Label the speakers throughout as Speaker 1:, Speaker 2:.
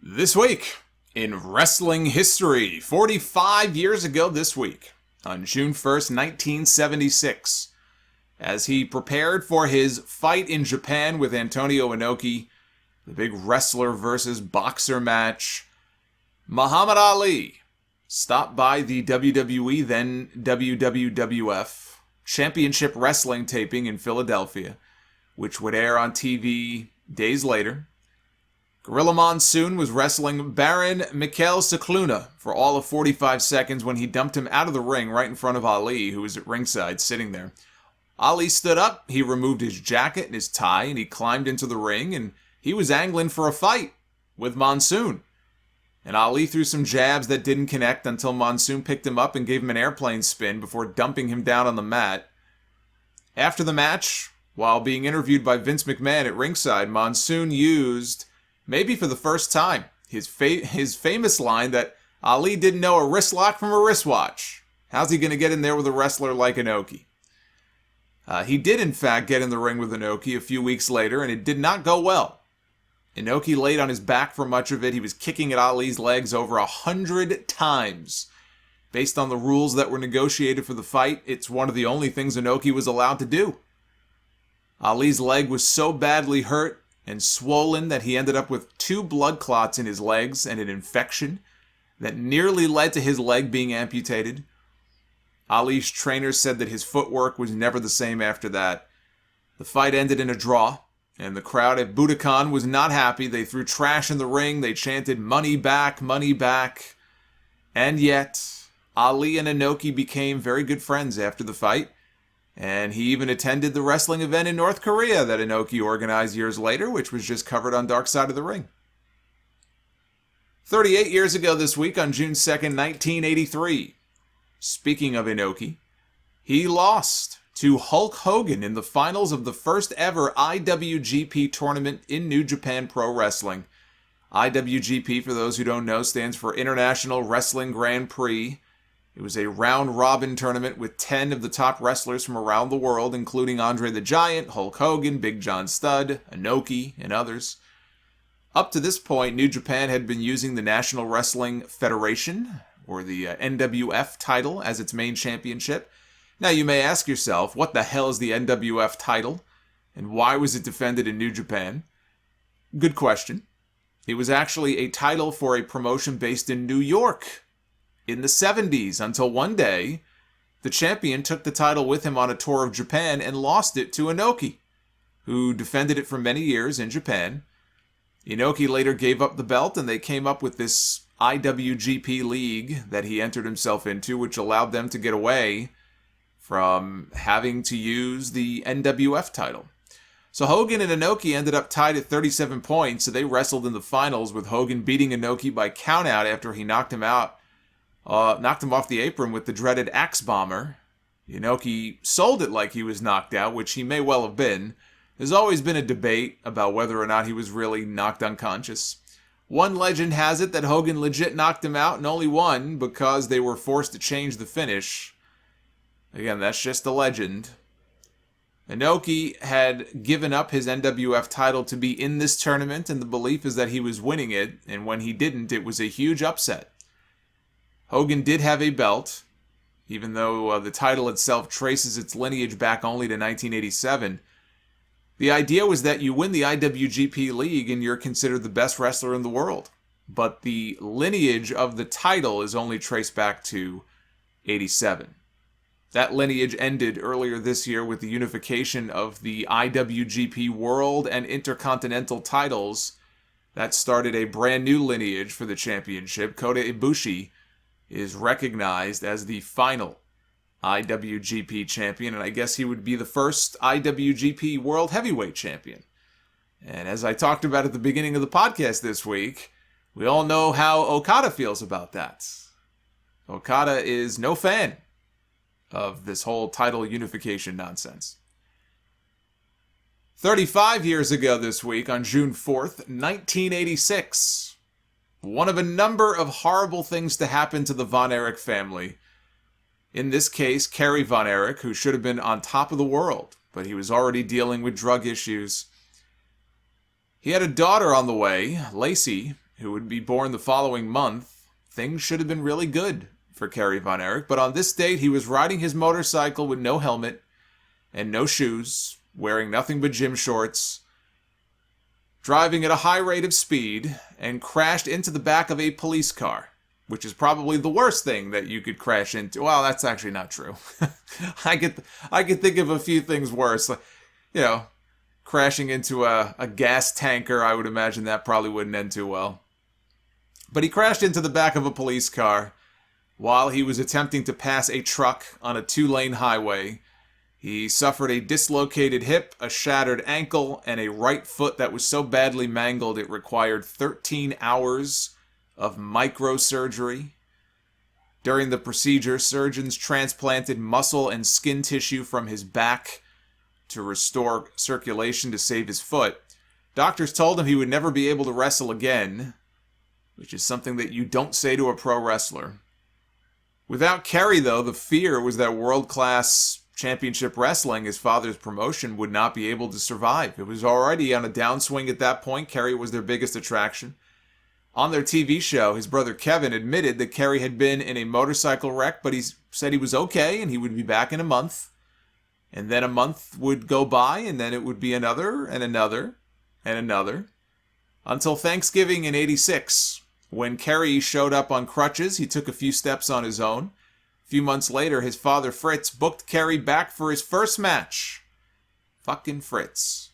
Speaker 1: This week in wrestling history, 45 years ago this week, on June 1st, 1976, as he prepared for his fight in Japan with Antonio Inoki, the big wrestler versus boxer match, Muhammad Ali stopped by the WWE, then WWF, Championship Wrestling taping in Philadelphia, which would air on TV days later. Gorilla Monsoon was wrestling Baron Mikhail Cicluna for all of 45 seconds when he dumped him out of the ring right in front of Ali, who was at ringside sitting there. Ali stood up, he removed his jacket and his tie, and he climbed into the ring, and he was angling for a fight with Monsoon. And Ali threw some jabs that didn't connect until Monsoon picked him up and gave him an airplane spin before dumping him down on the mat. After the match, while being interviewed by Vince McMahon at ringside, Monsoon used, maybe for the first time, his famous line that Ali didn't know a wrist lock from a wristwatch. How's he going to get in there with a wrestler like Inoki? He did, in fact, get in the ring with Inoki a few weeks later, and it did not go well. Inoki laid on his back for much of it. He was kicking at Ali's legs over 100 times. Based on the rules that were negotiated for the fight, it's one of the only things Inoki was allowed to do. Ali's leg was so badly hurt and swollen that he ended up with 2 blood clots in his legs and an infection that nearly led to his leg being amputated. Ali's trainer said that his footwork was never the same after that. The fight ended in a draw, and the crowd at Budokan was not happy. They threw trash in the ring. They chanted, "Money back, money back." And yet, Ali and Inoki became very good friends after the fight. And he even attended the wrestling event in North Korea that Inoki organized years later, which was just covered on Dark Side of the Ring. 38 years ago this week, on June 2nd, 1983, speaking of Inoki, he lost to Hulk Hogan in the finals of the first ever IWGP tournament in New Japan Pro Wrestling. IWGP, for those who don't know, stands for International Wrestling Grand Prix. It was a round-robin tournament with 10 of the top wrestlers from around the world, including Andre the Giant, Hulk Hogan, Big John Studd, Inoki, and others. Up to this point, New Japan had been using the National Wrestling Federation, or the NWF title, as its main championship. Now, you may ask yourself, what the hell is the NWF title, and why was it defended in New Japan? Good question. It was actually a title for a promotion based in New York in the 70s, until one day, the champion took the title with him on a tour of Japan and lost it to Inoki, who defended it for many years in Japan. Inoki later gave up the belt, and they came up with this IWGP League that he entered himself into, which allowed them to get away from having to use the NWF title. So Hogan and Inoki ended up tied at 37 points, so they wrestled in the finals, with Hogan beating Inoki by countout after he knocked him off the apron with the dreaded Axe Bomber. Inoki sold it like he was knocked out, which he may well have been. There's always been a debate about whether or not he was really knocked unconscious. One legend has it that Hogan legit knocked him out and only won because they were forced to change the finish. Again, that's just a legend. Inoki had given up his NWF title to be in this tournament, and the belief is that he was winning it, and when he didn't, it was a huge upset. Hogan did have a belt, even though the title itself traces its lineage back only to 1987. The idea was that you win the IWGP League and you're considered the best wrestler in the world. But the lineage of the title is only traced back to 87. That lineage ended earlier this year with the unification of the IWGP World and Intercontinental titles. That started a brand new lineage for the championship. Kota Ibushi is recognized as the final IWGP champion, and I guess he would be the first IWGP World Heavyweight Champion. And as I talked about at the beginning of the podcast this week, we all know how Okada feels about that. Okada is no fan of this whole title unification nonsense. 35 years ago this week, on June 4th, 1986, one of a number of horrible things to happen to the Von Erich family. In this case, Kerry Von Erich, who should have been on top of the world, but he was already dealing with drug issues. He had a daughter on the way, Lacey, who would be born the following month, things should have been really good for Kerry Von Erich. But on this date, he was riding his motorcycle with no helmet and no shoes, wearing nothing but gym shorts, driving at a high rate of speed, and crashed into the back of a police car, which is probably the worst thing that you could crash into. Well, that's actually not true. I could think of a few things worse. Like, crashing into a gas tanker, I would imagine that probably wouldn't end too well. But he crashed into the back of a police car while he was attempting to pass a truck on a 2-lane highway. He suffered a dislocated hip, a shattered ankle, and a right foot that was so badly mangled it required 13 hours of microsurgery. During the procedure, surgeons transplanted muscle and skin tissue from his back to restore circulation to save his foot. Doctors told him he would never be able to wrestle again, which is something that you don't say to a pro wrestler. Without Kerry, though, the fear was that world-class championship wrestling, his father's promotion, would not be able to survive. It was already on a downswing at that point. Kerry was their biggest attraction. On their TV show, his brother Kevin admitted that Kerry had been in a motorcycle wreck, but he said he was okay and he would be back in a month. And then a month would go by, and then it would be another, and another, and another, until Thanksgiving in '86. When Kerry showed up on crutches, he took a few steps on his own. A few months later, his father Fritz booked Kerry back for his first match. Fucking Fritz.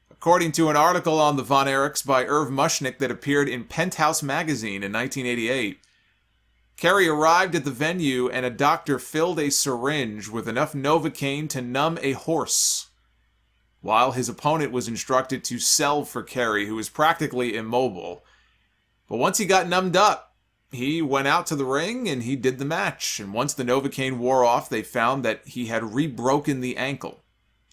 Speaker 1: According to an article on the Von Erichs by Irv Mushnick that appeared in Penthouse magazine in 1988, Kerry arrived at the venue and a doctor filled a syringe with enough Novocaine to numb a horse, while his opponent was instructed to sell for Kerry, who was practically immobile. But once he got numbed up, he went out to the ring and he did the match. And once the Novocaine wore off, they found that he had re-broken the ankle.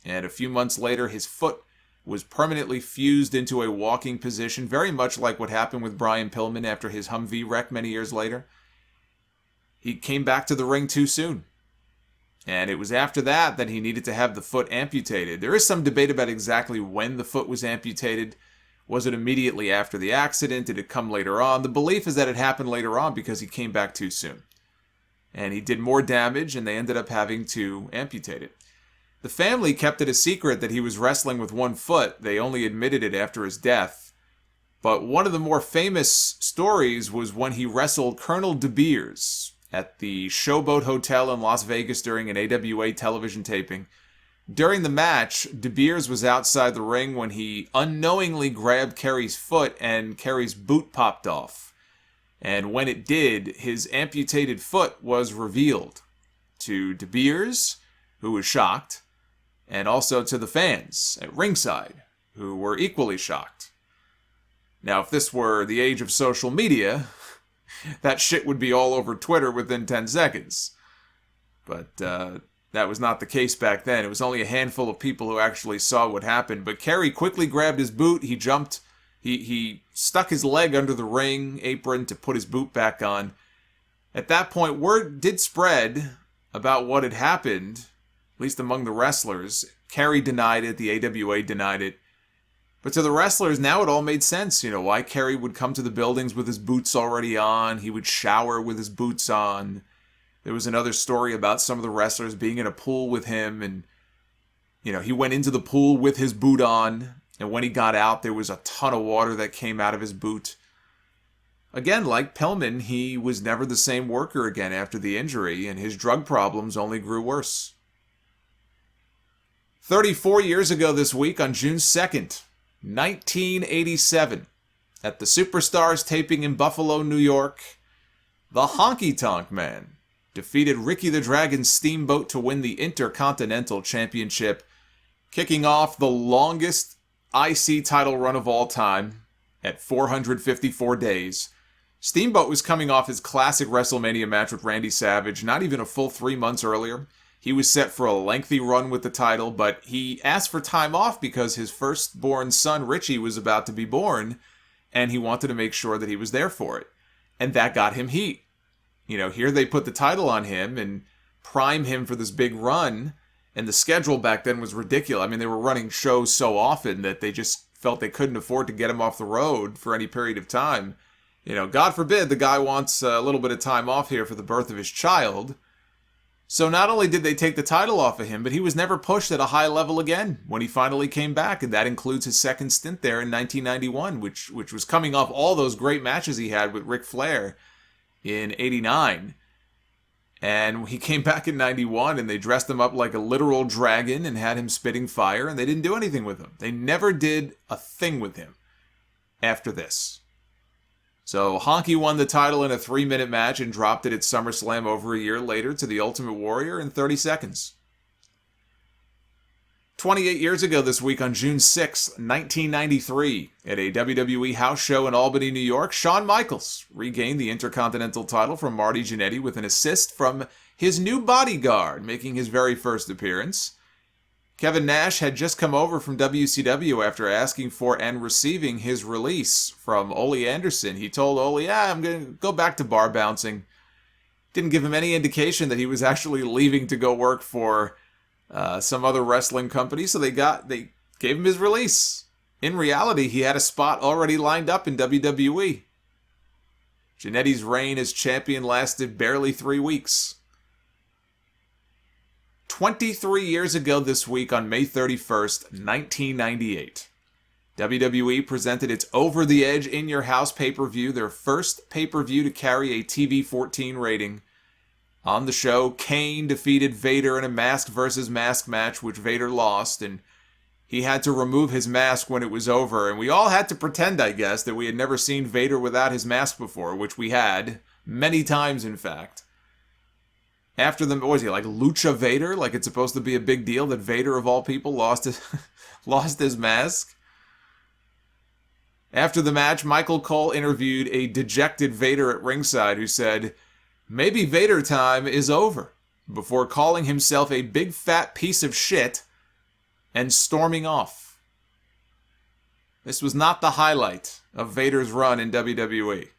Speaker 1: And a few months later, his foot was permanently fused into a walking position, very much like what happened with Brian Pillman after his Humvee wreck many years later. He came back to the ring too soon. And it was after that that he needed to have the foot amputated. There is some debate about exactly when the foot was amputated. Was it immediately after the accident? Did it come later on? The belief is that it happened later on because he came back too soon. And he did more damage, and they ended up having to amputate it. The family kept it a secret that he was wrestling with one foot. They only admitted it after his death. But one of the more famous stories was when he wrestled Colonel De Beers at the Showboat Hotel in Las Vegas during an AWA television taping. During the match, De Beers was outside the ring when he unknowingly grabbed Kerry's foot and Kerry's boot popped off. And when it did, his amputated foot was revealed to De Beers, who was shocked, and also to the fans at ringside, who were equally shocked. Now, if this were the age of social media, that shit would be all over Twitter within 10 seconds. But that was not the case back then. It was only a handful of people who actually saw what happened. But Kerry quickly grabbed his boot. He jumped. He stuck his leg under the ring apron to put his boot back on. At that point, word did spread about what had happened, at least among the wrestlers. Kerry denied it. The AWA denied it. But to the wrestlers, now it all made sense. Why Kerry would come to the buildings with his boots already on. He would shower with his boots on. There was another story about some of the wrestlers being in a pool with him, and, he went into the pool with his boot on, and when he got out, there was a ton of water that came out of his boot. Again, like Pillman, he was never the same worker again after the injury, and his drug problems only grew worse. 34 years ago this week, on June 2nd, 1987, at the Superstars taping in Buffalo, New York, the Honky Tonk Man defeated Ricky the Dragon Steamboat to win the Intercontinental Championship, kicking off the longest IC title run of all time at 454 days. Steamboat was coming off his classic WrestleMania match with Randy Savage, not even a full 3 months earlier. He was set for a lengthy run with the title, but he asked for time off because his firstborn son, Richie, was about to be born, and he wanted to make sure that he was there for it. And that got him heat. Here they put the title on him and prime him for this big run, and the schedule back then was ridiculous. I mean, they were running shows so often that they just felt they couldn't afford to get him off the road for any period of time. You know, God forbid the guy wants a little bit of time off here for the birth of his child. So not only did they take the title off of him, but he was never pushed at a high level again when he finally came back, and that includes his second stint there in 1991, which was coming off all those great matches he had with Ric Flair in 89. And he came back in 91, and they dressed him up like a literal dragon and had him spitting fire, and they didn't do anything with him. They never did a thing with him after this. So Honky won the title in a 3-minute match and dropped it at SummerSlam over a year later to the Ultimate Warrior in 30 seconds. 28 years ago this week on June 6, 1993, at a WWE house show in Albany, New York, Shawn Michaels regained the Intercontinental title from Marty Jannetty with an assist from his new bodyguard, making his very first appearance. Kevin Nash had just come over from WCW after asking for and receiving his release from Ole Anderson. He told Ole, I'm going to go back to bar bouncing. Didn't give him any indication that he was actually leaving to go work for some other wrestling company, so they gave him his release. In reality, he had a spot already lined up in WWE. Jannetty's reign as champion lasted barely 3 weeks. 23 years ago this week on May 31st, 1998, WWE presented its Over the Edge In Your House pay-per-view, their first pay-per-view to carry a TV-14 rating. On the show, Kane defeated Vader in a mask versus mask match, which Vader lost, and he had to remove his mask when it was over, and we all had to pretend, I guess, that we had never seen Vader without his mask before, which we had, many times in fact. After the, what was he, like Lucha Vader? Like it's supposed to be a big deal that Vader, of all people, lost his mask? After the match, Michael Cole interviewed a dejected Vader at ringside who said, "Maybe Vader time is over," before calling himself a big fat piece of shit and storming off. This was not the highlight of Vader's run in WWE.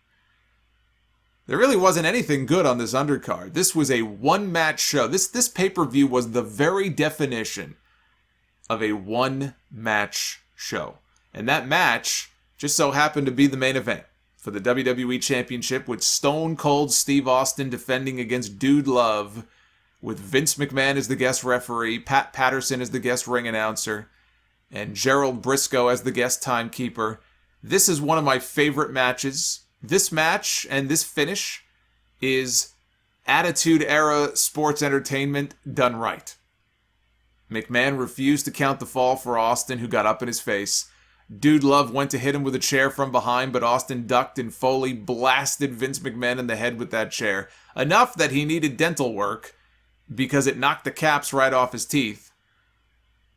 Speaker 1: There really wasn't anything good on this undercard. This was a one-match show. This pay-per-view was the very definition of a one-match show. And that match just so happened to be the main event for the WWE Championship, with Stone Cold Steve Austin defending against Dude Love, with Vince McMahon as the guest referee, Pat Patterson as the guest ring announcer, and Gerald Briscoe as the guest timekeeper. This is one of my favorite matches. This match and this finish is Attitude Era sports entertainment done right. McMahon refused to count the fall for Austin, who got up in his face. Dude Love went to hit him with a chair from behind, but Austin ducked and Foley blasted Vince McMahon in the head with that chair. Enough that he needed dental work because it knocked the caps right off his teeth.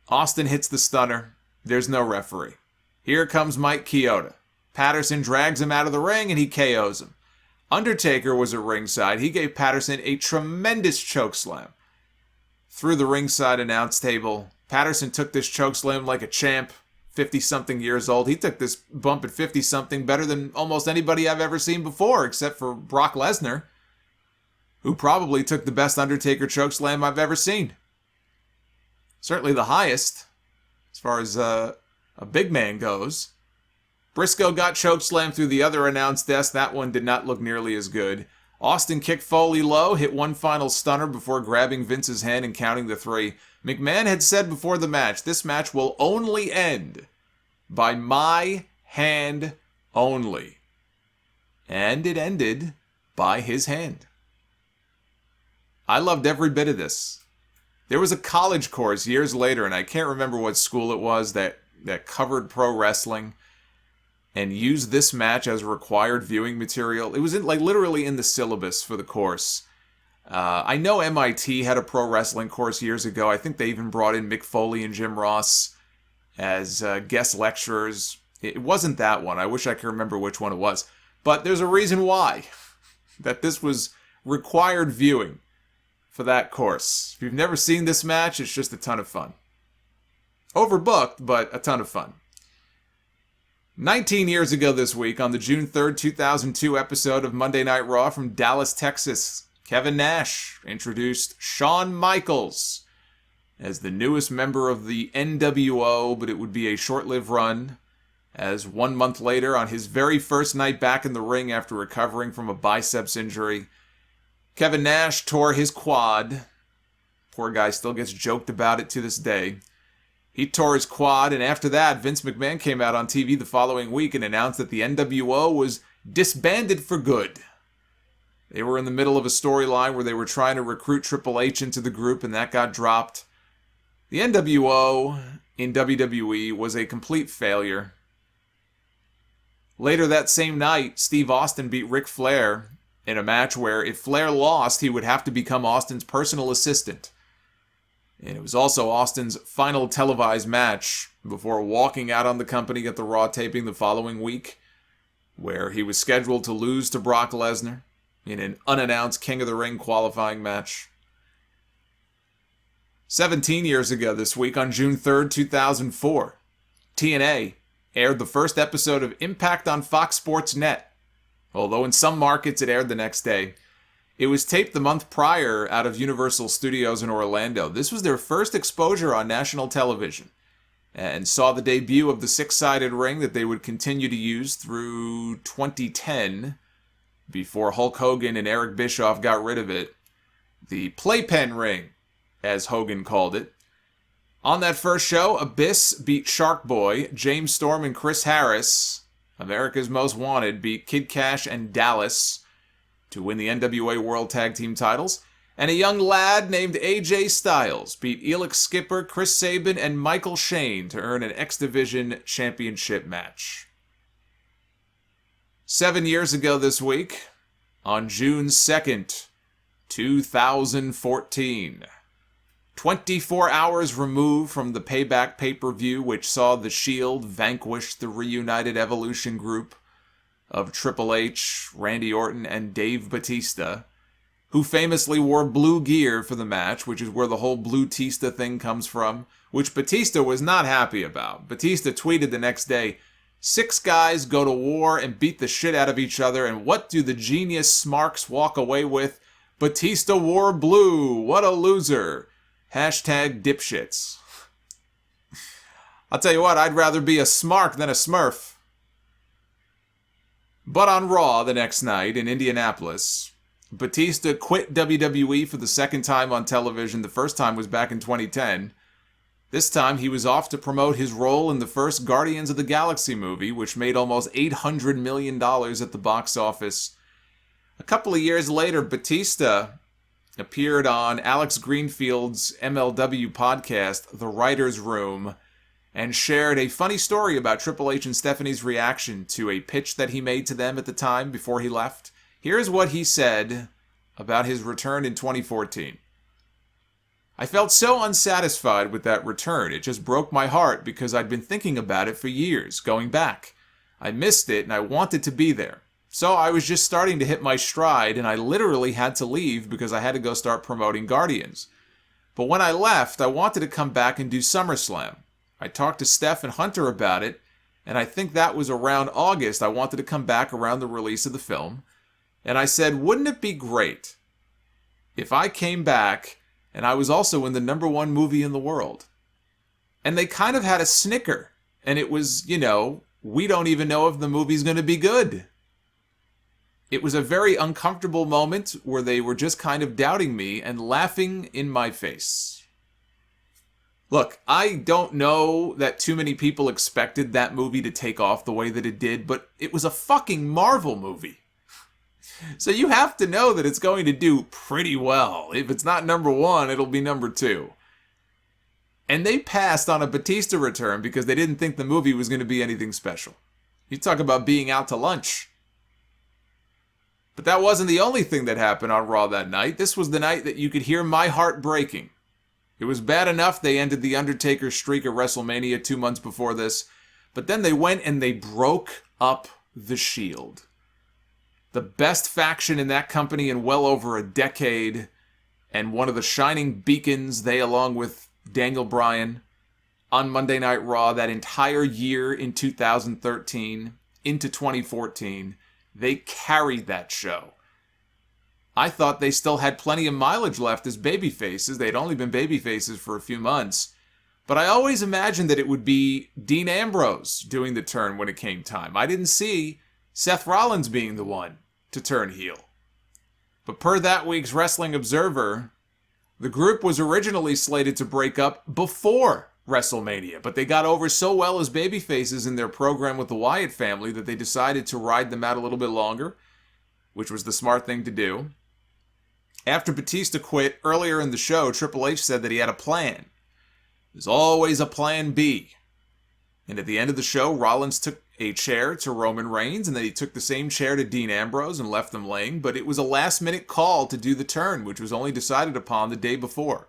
Speaker 1: Austin hits the stunner. There's no referee. Here comes Mike Chioda. Patterson drags him out of the ring and he KOs him. Undertaker was at ringside. He gave Patterson a tremendous chokeslam. Through the ringside announce table, Patterson took this chokeslam like a champ, 50-something years old. He took this bump at 50-something better than almost anybody I've ever seen before, except for Brock Lesnar, who probably took the best Undertaker chokeslam I've ever seen. Certainly the highest, as far as a big man goes. Briscoe got chokeslammed through the other announce desk. That one did not look nearly as good. Austin kicked Foley low, hit one final stunner before grabbing Vince's hand and counting the 3. McMahon had said before the match, this match will only end by my hand only. And it ended by his hand. I loved every bit of this. There was a college course years later, and I can't remember what school it was, that covered pro wrestling and used this match as required viewing material. It was literally in the syllabus for the course. I know MIT had a pro wrestling course years ago. I think they even brought in Mick Foley and Jim Ross as guest lecturers. It wasn't that one. I wish I could remember which one it was. But there's a reason why that this was required viewing for that course. If you've never seen this match, it's just a ton of fun. Overbooked, but a ton of fun. 19 years ago this week, on the June 3rd, 2002 episode of Monday Night Raw from Dallas, Texas, Kevin Nash introduced Shawn Michaels as the newest member of the NWO, but it would be a short-lived run. as 1 month later, on his very first night back in the ring after recovering from a biceps injury, Kevin Nash tore his quad. Poor guy still gets joked about it to this day. He tore his quad, and after that, Vince McMahon came out on TV the following week and announced that the NWO was disbanded for good. They were in the middle of a storyline where they were trying to recruit Triple H into the group, and that got dropped. The NWO in WWE was a complete failure. Later that same night, Steve Austin beat Ric Flair in a match where if Flair lost, he would have to become Austin's personal assistant. And it was also Austin's final televised match before walking out on the company at the Raw taping the following week, where he was scheduled to lose to Brock Lesnar in an unannounced King of the Ring qualifying match. 17 years ago this week, on June 3rd, 2004, TNA aired the first episode of Impact on Fox Sports Net. Although in some markets it aired the next day. It was taped the month prior out of Universal Studios in Orlando. This was their first exposure on national television, and saw the debut of the six-sided ring that they would continue to use through 2010, before Hulk Hogan and Eric Bischoff got rid of it. The playpen ring, as Hogan called it. On that first show, Abyss beat Shark Boy, James Storm and Chris Harris. America's Most Wanted beat Kid Cash and Dallas to win the NWA World Tag Team titles. And a young lad named AJ Styles beat Elix Skipper, Chris Sabin, and Michael Shane to earn an X Division championship match. 7 years ago this week, on June 2nd, 2014. 24 hours removed from the Payback pay-per-view, which saw The Shield vanquish the reunited Evolution group of Triple H, Randy Orton, and Dave Bautista, who famously wore blue gear for the match, which is where the whole BLUETISTA thing comes from, which Batista was not happy about. Batista tweeted the next day, "6 guys go to war and beat the shit out of each other, and what do the genius smarks walk away with? Batista wore blue. What a loser. Hashtag dipshits." I'll tell you what, I'd rather be a smark than a smurf. But on Raw the next night in Indianapolis, Batista quit WWE for the second time on television. The first time was back in 2010. This time he was off to promote his role in the first Guardians of the Galaxy movie, which made almost $800 million at the box office. A couple of years later, Batista appeared on Alex Greenfield's MLW podcast, The Writer's Room, and shared a funny story about Triple H and Stephanie's reaction to a pitch that he made to them at the time before he left. Here's what he said about his return in 2014. "I felt so unsatisfied with that return. It just broke my heart because I'd been thinking about it for years, going back. I missed it and I wanted to be there. So I was just starting to hit my stride, and I literally had to leave because I had to go start promoting Guardians. But when I left, I wanted to come back and do SummerSlam. I talked to Steph and Hunter about it, and I think that was around August. I wanted to come back around the release of the film. And I said, wouldn't it be great if I came back and I was also in the #1 movie in the world?" And they kind of had a snicker. And it was, we don't even know if the movie's going to be good. It was a very uncomfortable moment where they were just kind of doubting me and laughing in my face. Look, I don't know that too many people expected that movie to take off the way that it did, but it was a fucking Marvel movie. So you have to know that it's going to do pretty well. If it's not #1, it'll be #2. And they passed on a Batista return because they didn't think the movie was going to be anything special. You talk about being out to lunch. But that wasn't the only thing that happened on Raw that night. This was the night that you could hear my heart breaking. It was bad enough they ended The Undertaker's streak at WrestleMania 2 months before this, but then they went and they broke up the Shield. The best faction in that company in well over a decade, and one of the shining beacons, they along with Daniel Bryan, on Monday Night Raw that entire year in 2013 into 2014. They carried that show. I thought they still had plenty of mileage left as babyfaces. They'd only been babyfaces for a few months. But I always imagined that it would be Dean Ambrose doing the turn when it came time. I didn't see Seth Rollins being the one to turn heel. But per that week's Wrestling Observer, the group was originally slated to break up before WrestleMania, but they got over so well as babyfaces in their program with the Wyatt family that they decided to ride them out a little bit longer, which was the smart thing to do. After Batista quit earlier in the show, Triple H said that he had a plan. There's always a plan B. And at the end of the show, Rollins took a chair to Roman Reigns, and then he took the same chair to Dean Ambrose and left them laying, but it was a last-minute call to do the turn, which was only decided upon the day before.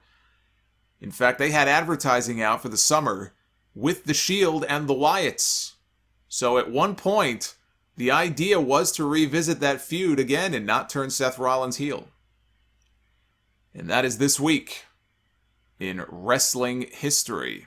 Speaker 1: In fact, they had advertising out for the summer with the Shield and the Wyatts. So at one point, the idea was to revisit that feud again and not turn Seth Rollins heel. And that is this week in wrestling history.